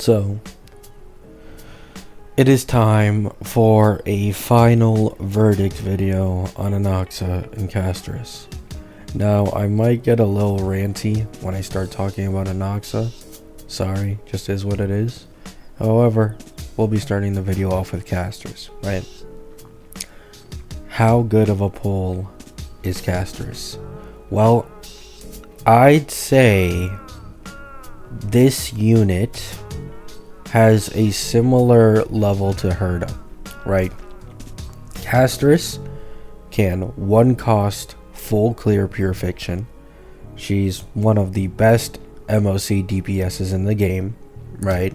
So, it is time for a final verdict video on Anaxa and Castris. Now, I might get a little ranty when I start talking about Anaxa. Sorry, just is what it is. However, we'll be starting the video off with Castris, right? How good of a pull is Castris? Well, I'd say this unit has a similar level to Herda, right? Castris can one cost full clear pure fiction. She's one of the best MOC DPSs in the game, right?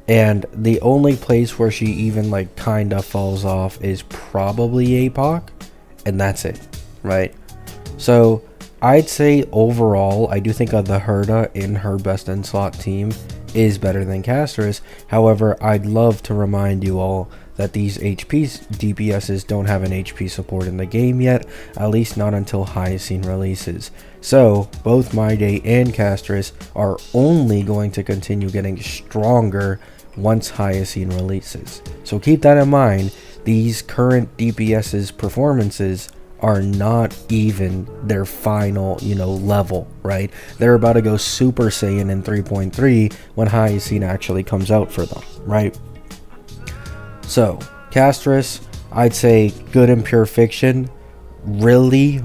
And the only place where she even like kinda falls off is probably APOC, and that's it, right? So I'd say overall, I do think of the Herda in her best in slot team is better than Castris. However, I'd love to remind you all that these HP DPSs don't have an HP support in the game yet, at least not until Hyacine releases. So both My Day and Castris are only going to continue getting stronger once Hyacine releases. So keep that in mind. These current DPS's performances are not even their final, level, right? They're about to go Super Saiyan in 3.3 when Hyacine actually comes out for them, right? So, Castris, I'd say good in pure fiction, really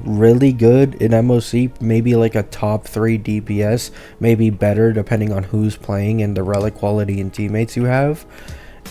good in MOC, maybe like a top 3 DPS, maybe better depending on who's playing and the relic quality and teammates you have.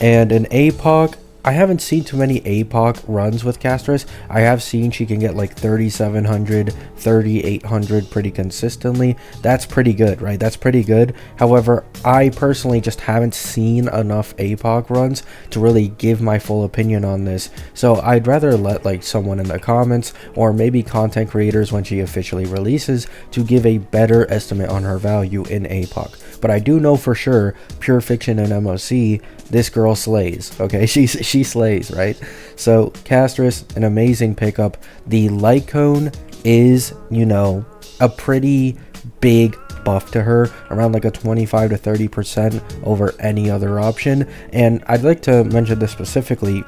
And in APOC, I haven't seen too many APOC runs with Castris. I have seen she can get like 3,700, 3,800 pretty consistently. That's pretty good, right? That's pretty good. However, I personally just haven't seen enough APOC runs to really give my full opinion on this. So I'd rather let like someone in the comments or maybe content creators when she officially releases to give a better estimate on her value in APOC. But I do know for sure, pure fiction and MOC, this girl slays, okay? She slays, right? So, Castris, an amazing pickup. The light cone is, a pretty big buff to her, around like a 25 to 30% over any other option. And I'd like to mention this specifically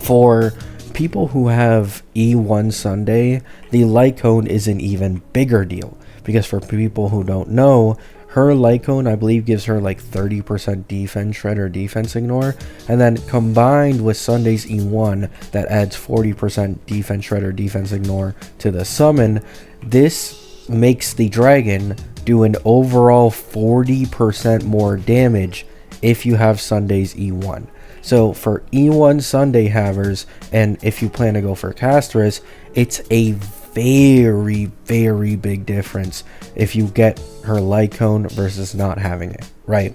for people who have E1 Sunday. The light cone is an even bigger deal, because for people who don't know, her light cone, I believe, gives her like 30% defense shred or defense ignore, and then combined with Sunday's E1 that adds 40% defense shred or defense ignore to the summon, this makes the dragon do an overall 40% more damage if you have Sunday's E1. So for E1 Sunday havers, and if you plan to go for Castris, it's a very big difference if you get her light cone versus not having it, right?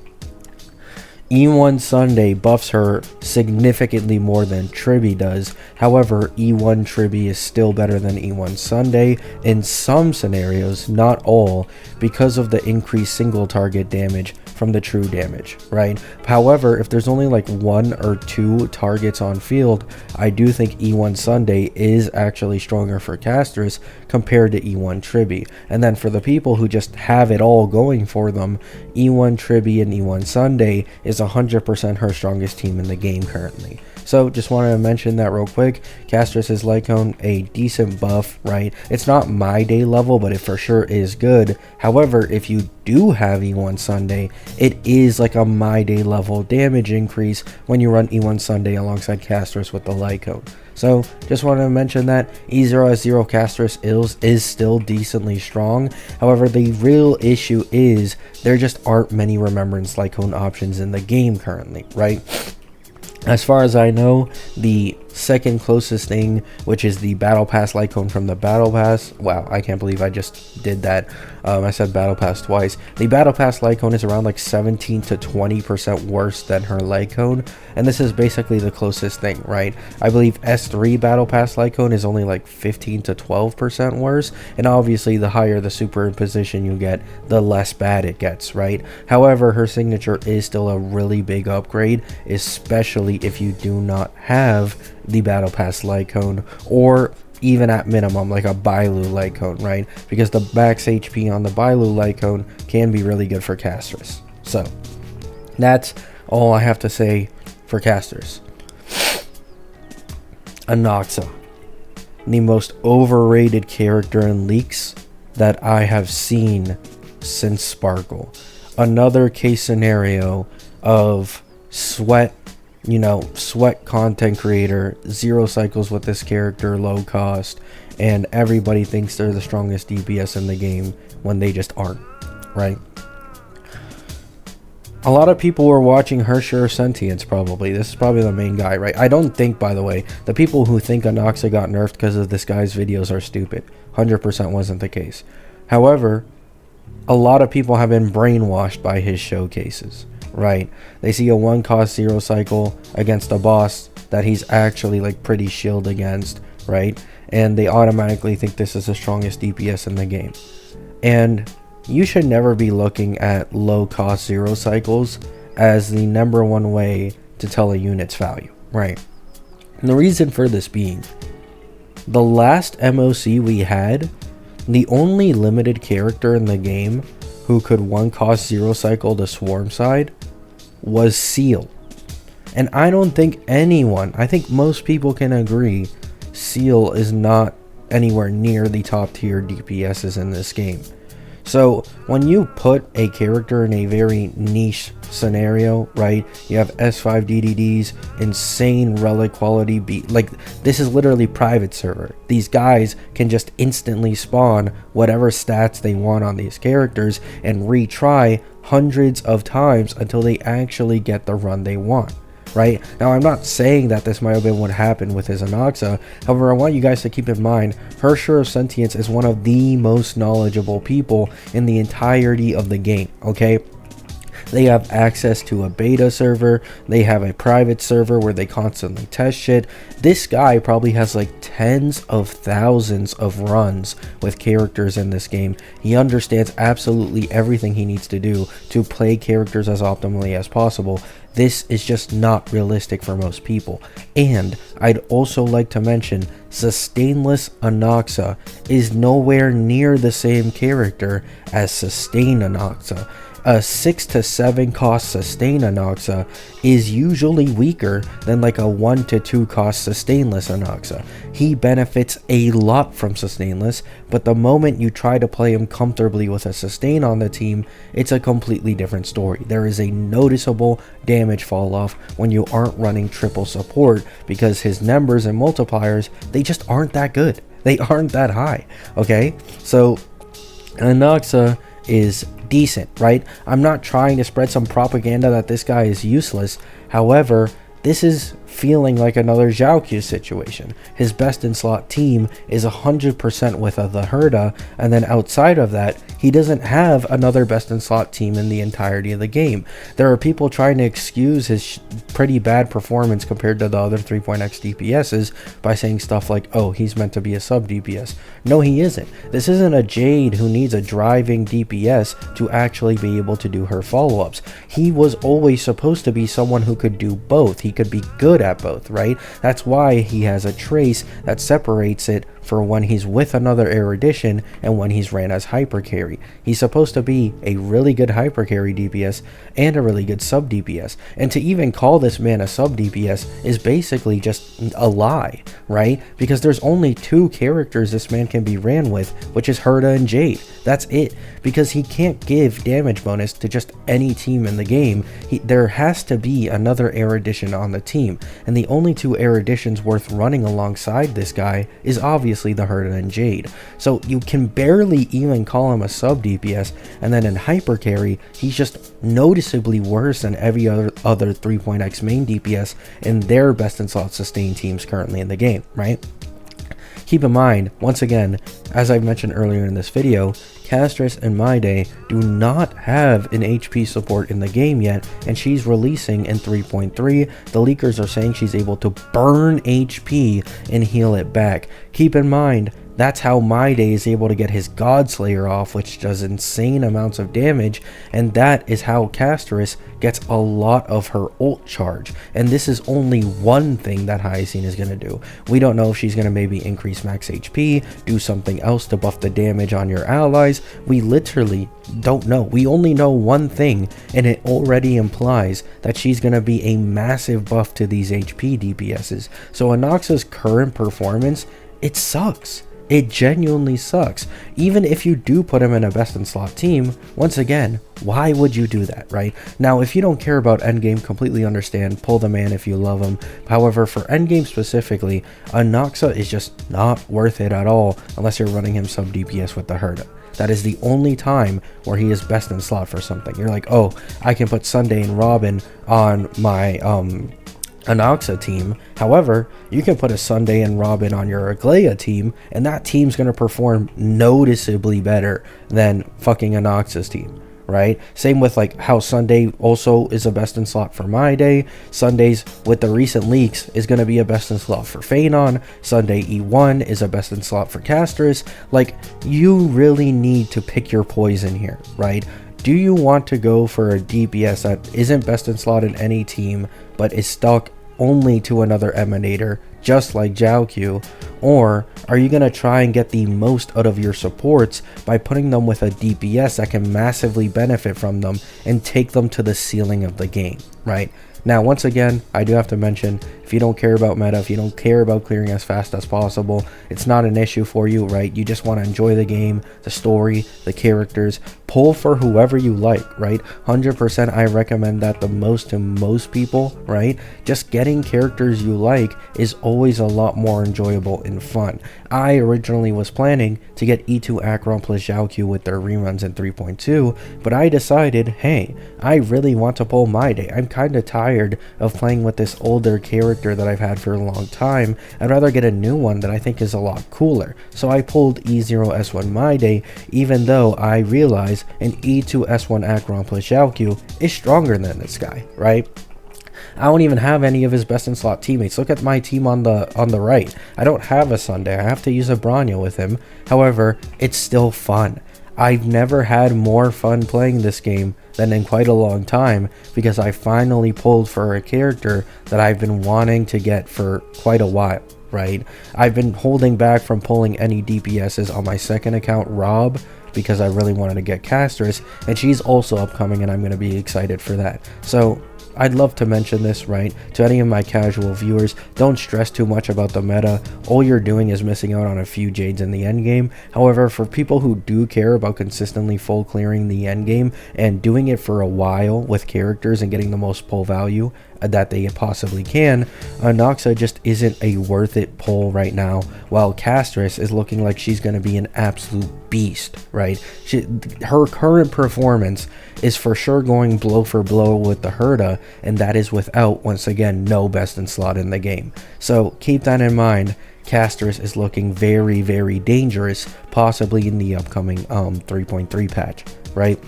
E1 Sunday buffs her significantly more than Tribby does. However, E1 Tribby is still better than E1 Sunday in some scenarios, not all, because of the increased single target damage from the true damage, right? However, if there's only like 1 or 2 targets on field, I do think E1 Sunday is actually stronger for Castris compared to E1 Tribby. And then for the people who just have it all going for them, E1 Tribby and E1 Sunday is 100% her strongest team in the game currently. So just wanted to mention that real quick. Castris' light cone, a decent buff, right? It's not My Day level, but it for sure is good. However, if you do have E1 Sunday, it is like a My Day level damage increase when you run E1 Sunday alongside Castris with the light cone. So just wanted to mention that E0S0 Castris is still decently strong. However, the real issue is there just aren't many Remembrance light cone options in the game currently, right? As far as I know, the second closest thing, which is the Battle Pass light cone from the Battle Pass. Wow, I can't believe I just did that. I said Battle Pass twice. The Battle Pass light cone is around like 17 to 20% worse than her light cone, and this is basically the closest thing, right? I believe S3 Battle Pass light cone is only like 15 to 12% worse, and obviously the higher the superimposition you get, the less bad it gets, right? However, her signature is still a really big upgrade, especially if you do not have the Battle Pass light cone, or even at minimum like a Bailu light cone, right? Because the max HP on the Bailu light cone can be really good for Castris. So That's all I have to say for Castris. Anaxa, the most overrated character in leaks that I have seen since Sparkle. Another case scenario of sweat content creator, 0 cycles with this character, low cost, and everybody thinks they're the strongest DPS in the game when they just aren't, right? A lot of people were watching Hersher Sentience probably. This is probably the main guy, right? I don't think, by the way, the people who think Anaxa got nerfed because of this guy's videos are stupid. 100% wasn't the case. However, a lot of people have been brainwashed by his showcases, right? They see a 1 cost 0 cycle against a boss that he's actually like pretty shield against, right? And they automatically think this is the strongest DPS in the game. And you should never be looking at low cost 0 cycles as the #1 way to tell a unit's value, right? And the reason for this being, the last MOC we had, the only limited character in the game who could 1 cost 0 cycle the swarm side was Seal. And I don't think I think most people can agree, Seal is not anywhere near the top tier DPSs in this game. So when you put a character in a very niche scenario, right? You have S5 DDDs, insane relic quality like this is literally private server. These guys can just instantly spawn whatever stats they want on these characters and retry hundreds of times until they actually get the run they want. Right now, I'm not saying that this might have been what happened with his Anaxa. However, I want you guys to keep in mind, Hersher of Sentience is one of the most knowledgeable people in the entirety of the game. Okay, they have access to a beta server, they have a private server where they constantly test shit. This guy probably has like tens of thousands of runs with characters in this game. He understands absolutely everything he needs to do to play characters as optimally as possible. This is just not realistic for most people. And I'd also like to mention, Sustainless Anaxa is nowhere near the same character as Sustain Anaxa. A 6 to 7 cost Sustain Anaxa is usually weaker than like a 1 to 2 cost Sustainless Anaxa. He benefits a lot from Sustainless, but the moment you try to play him comfortably with a Sustain on the team, it's a completely different story. There is a noticeable damage fall off when you aren't running triple support because his numbers and multipliers, they just aren't that good. They aren't that high, okay? So Anaxa is decent, right? I'm not trying to spread some propaganda that this guy is useless. However, this is feeling like another Zhaoqiu situation. His best in slot team is 100% with the Herda, and then outside of that, he doesn't have another best in slot team in the entirety of the game. There are people trying to excuse his pretty bad performance compared to the other 3.x DPSs by saying stuff like, oh, he's meant to be a sub DPS. No, he isn't. This isn't a Jade who needs a driving DPS to actually be able to do her follow-ups. He was always supposed to be someone who could do both. He could be good at both, right? That's why he has a trace that separates it for when he's with another erudition and when he's ran as hyper carry. He's supposed to be a really good hyper carry DPS and a really good sub DPS, and to even call this man a sub DPS is basically just a lie, right? Because there's only 2 characters this man can be ran with, which is Herda and Jade. That's it, because he can't give damage bonus to just any team in the game. There has to be another erudition on the team, and the only 2 eruditions worth running alongside this guy is obviously the Herda and Jade. So you can barely even call him a sub DPS, and then in hyper carry, he's just noticeably worse than every other 3.x main DPS in their best in slot sustain teams currently in the game, right? Keep in mind, once again, as I mentioned earlier in this video, Castris and My Day do not have an HP support in the game yet, and she's releasing in 3.3. The leakers are saying she's able to burn HP and heal it back. Keep in mind, That's how My Day is able to get his Godslayer off, which does insane amounts of damage, and that is how Castorice gets a lot of her ult charge. And this is only one thing that Hyacine is going to do. We don't know if she's going to maybe increase max HP, do something else to buff the damage on your allies. We literally don't know. We only know one thing, and it already implies that she's going to be a massive buff to these HP DPSs. So Anaxa's current performance, it sucks. It genuinely sucks. Even if you do put him in a best in slot team, once again, why would you do that, right? Now, if you don't care about endgame, completely understand, pull the man if you love him. However, for endgame specifically, Anaxa is just not worth it at all unless you're running him sub DPS with the Herda. That is the only time where he is best in slot for something. You're like, oh, I can put Sunday and Robin on my Anaxa team. However, you can put a Sunday and Robin on your Aglaia team, and that team's going to perform noticeably better than fucking Anaxa's team, right? Same with like how Sunday also is a best in slot for My Day. Sundays with the recent leaks is going to be a best in slot for Phanon. Sunday E1 is a best in slot for Castris. Like, you really need to pick your poison here, right? Do you want to go for a DPS that isn't best in slot in any team, but is stuck only to another Emanator, just like Jiaoqiu? Or are you going to try and get the most out of your supports by putting them with a DPS that can massively benefit from them and take them to the ceiling of the game, right? Now, once again, I do have to mention, if you don't care about meta, if you don't care about clearing as fast as possible, it's not an issue for you, right? You just want to enjoy the game, the story, the characters, pull for whoever you like, right? 100% I recommend that the most to most people, right? Just getting characters you like is always a lot more enjoyable and fun. I originally was planning to get E2 Acheron plus Jiaoqiu with their reruns in 3.2, but I decided, hey, I really want to pull My Day. I'm kind of tired of playing with this older character that I've had for a long time. I'd rather get a new one that I think is a lot cooler. So I pulled E0S1 My Day, even though I realize an E2S1 Acheron plus Jiaoqiu is stronger than this guy, right? I don't even have any of his best in slot teammates. Look at my team on the right. I don't have a Sunday. I have to use a Branya with him. However, it's still fun. I've never had more fun playing this game than in quite a long time, because I finally pulled for a character that I've been wanting to get for quite a while, right? I've been holding back from pulling any DPSs on my second account, Rob, because I really wanted to get Castris, and she's also upcoming and I'm going to be excited for that. So I'd love to mention this, right, to any of my casual viewers. Don't stress too much about the meta. All you're doing is missing out on a few Jades in the endgame. However, for people who do care about consistently full clearing the endgame and doing it for a while with characters and getting the most pull value that they possibly can, Anaxa just isn't a worth it pull right now, while Castris is looking like she's going to be an absolute beast, right? Her current performance is for sure going blow for blow with the Herda, and that is without, once again, no best in slot in the game. So keep that in mind. Castris is looking very, very dangerous, possibly in the upcoming 3.3 patch, right?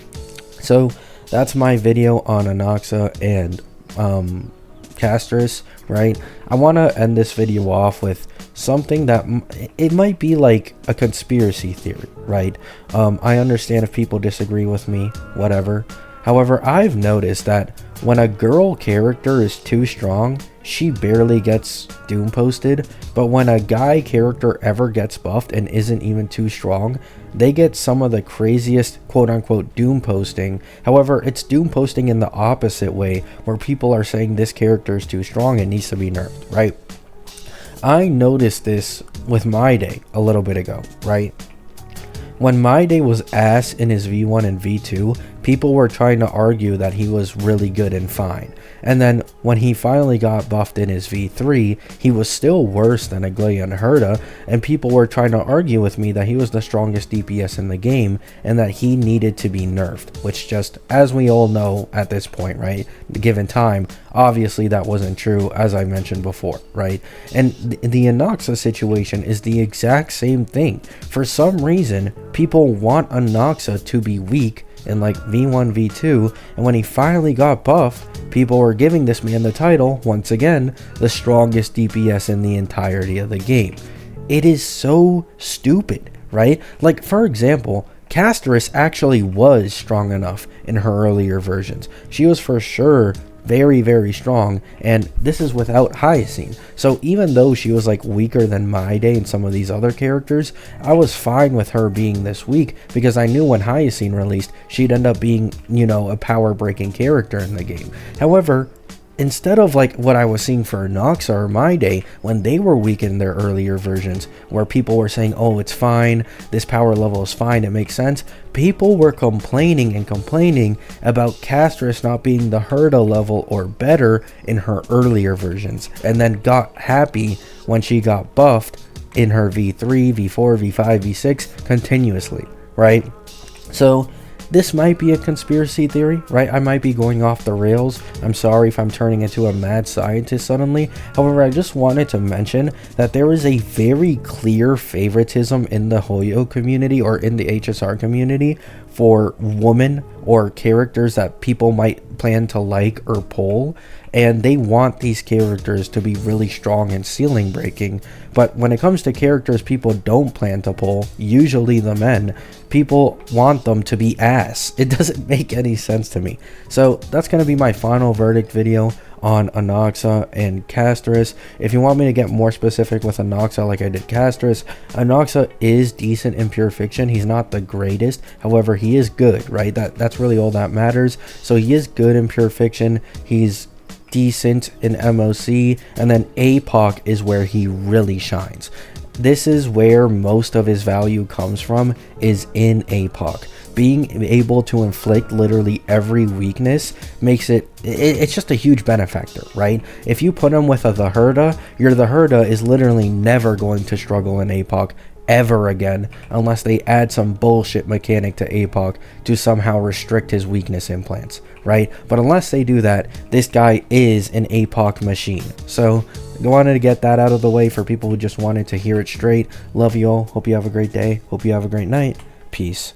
So that's my video on Anaxa and Castris, right? I want to end this video off with something that it might be like a conspiracy theory, right? I understand if people disagree with me, whatever. However, I've noticed that when a girl character is too strong, she barely gets doom posted, but when a guy character ever gets buffed and isn't even too strong, they get some of the craziest quote-unquote doom posting. However, it's doom posting in the opposite way, where people are saying this character is too strong and needs to be nerfed, right? I noticed this with My Day a little bit ago, right? When My Day was ass in his V1 and V2, people were trying to argue that he was really good and fine. And then when he finally got buffed in his V3, he was still worse than Aglaia and Herda, and people were trying to argue with me that he was the strongest DPS in the game and that he needed to be nerfed, which just, as we all know at this point, right, given time, obviously that wasn't true, as I mentioned before, right? And the Anaxa situation is the exact same thing. For some reason, people want Anaxa to be weak in like V1, V2, and when he finally got buffed, people were giving this man the title, once again, the strongest DPS in the entirety of the game. it is so stupid, right? Like, for example, Castris actually was strong enough in her earlier versions. She was for sure very, very strong, and this is without Hyacine. So even though she was like weaker than My Day and some of these other characters, I was fine with her being this weak because I knew when Hyacine released, she'd end up being, you know, a power breaking character in the game. However, instead of like what I was seeing for Anaxa or My Day when they were weak in their earlier versions, where people were saying, oh, it's fine, this power level is fine, it makes sense, people were complaining and complaining about Castris not being the Herda level or better in her earlier versions, and then got happy when she got buffed in her V3, V4, V5, V6 continuously, right? So this might be a conspiracy theory, right? I might be going off the rails. I'm sorry if I'm turning into a mad scientist suddenly. However, I just wanted to mention that there is a very clear favoritism in the Hoyo community or in the HSR community for women or characters that people might plan to like or pull, and they want these characters to be really strong and ceiling breaking. But when it comes to characters people don't plan to pull, usually the men, people want them to be ass. It doesn't make any sense to me. So that's going to be my final verdict video on Anaxa and Castris. If you want me to get more specific with Anaxa like I did Castris, Anaxa is decent in Pure Fiction. He's not the greatest, however he is good, right? That's really all that matters. So he is good in Pure Fiction, he's decent in MOC, and then APOC is where he really shines. This is where most of his value comes from, is in APOC. Being able to inflict literally every weakness makes it's just a huge benefactor, right? If you put him with the Herda, the Herda is literally never going to struggle in APOC ever again, unless they add some bullshit mechanic to APOC to somehow restrict his weakness implants, right? But unless they do that, this guy is an APOC machine. So I wanted to get that out of the way for people who just wanted to hear it straight. Love you all. Hope you have a great day. Hope you have a great night. Peace.